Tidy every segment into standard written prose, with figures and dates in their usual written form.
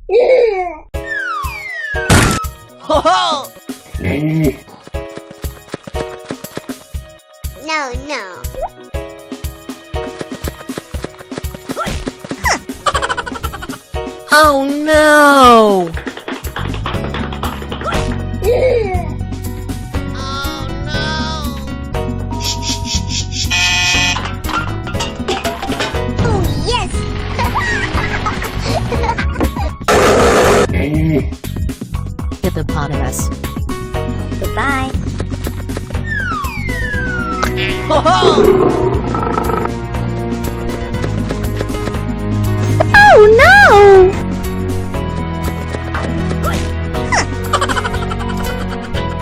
Ho ho! No, no. Oh no! Oh, yes! Hippopotamus. Goodbye. Ho ho! Oh, no!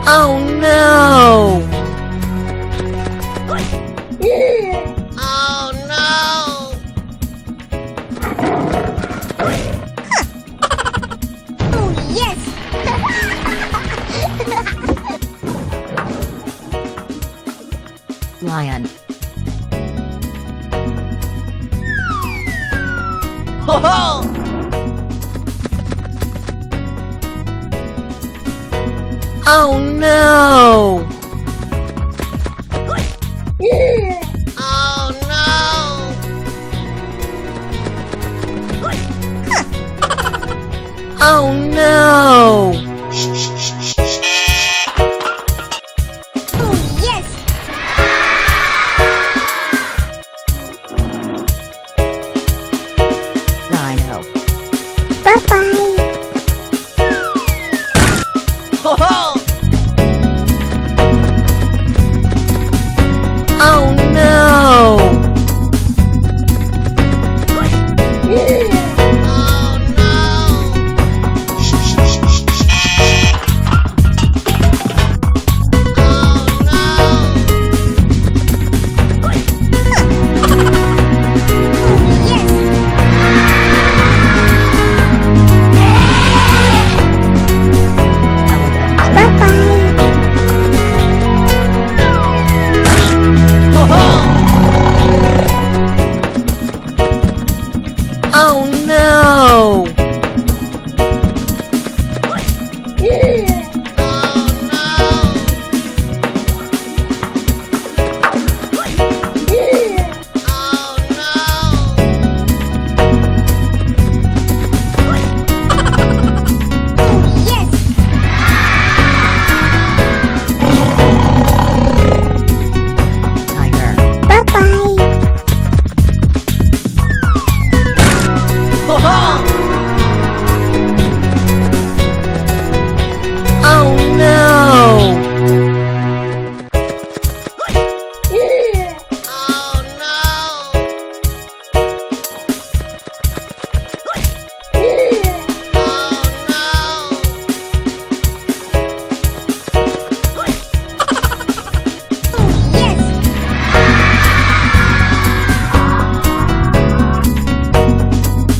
Oh no! Oh, no! Oh, yes! Lion. Ho ho! Oh no! Oh, no! Oh no! Oh, yes! Rhino. Bye-bye. Ho ho! Oh no! Oh, Ho ho! Oh no! Tiger. Ho ho! Oh no!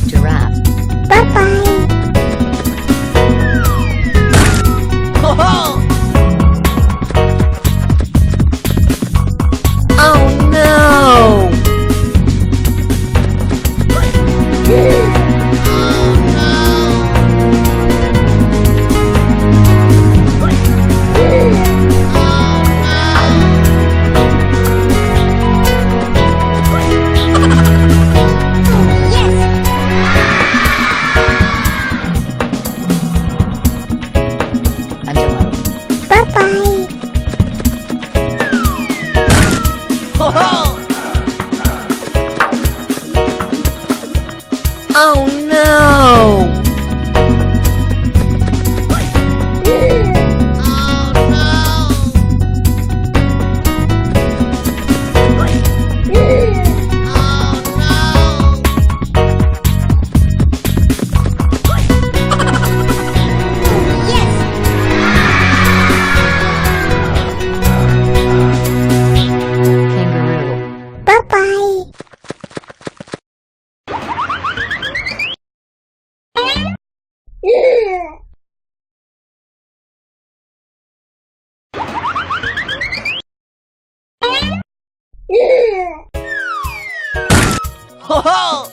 Giraffe. Ho ho! Oh no! Antelope. Ho ho! Oh no! Kangaroo. Ho ho!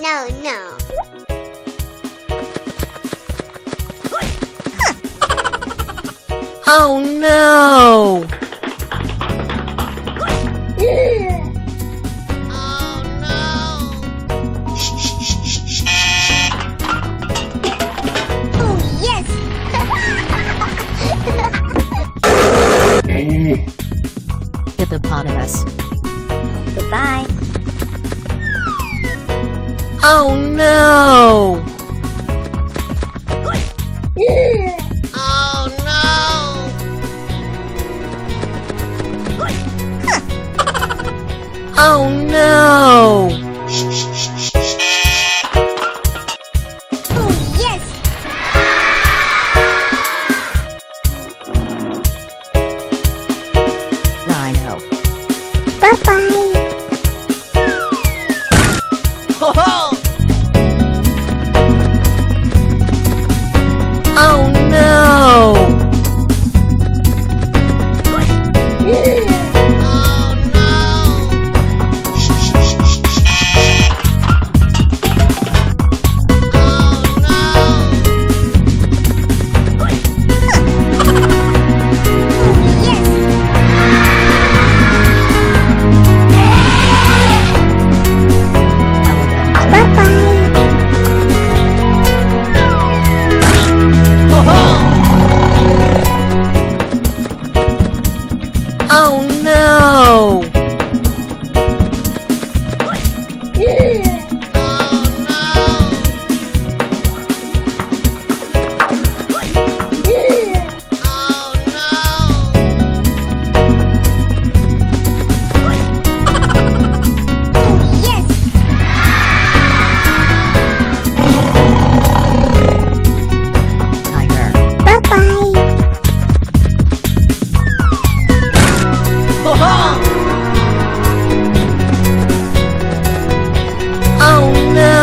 no. Oh no! Oh no! Oh yes! Hippopotamus. Goodbye. Oh no! Oh no! Oh no! Oh yes! Rhino. Bye-bye. Ho ho! Oh no! Oh Ho ho! Oh no! Tiger. Ho ho! Oh no!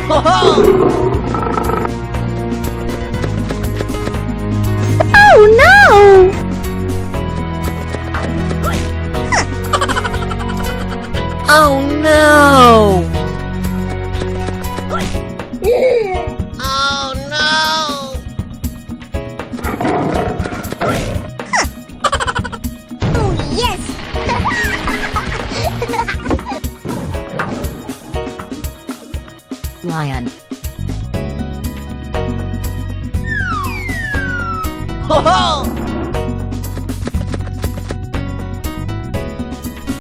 Ho ho! Oh no! Oh no! Oh no! Oh yes! Lion. Ho ho!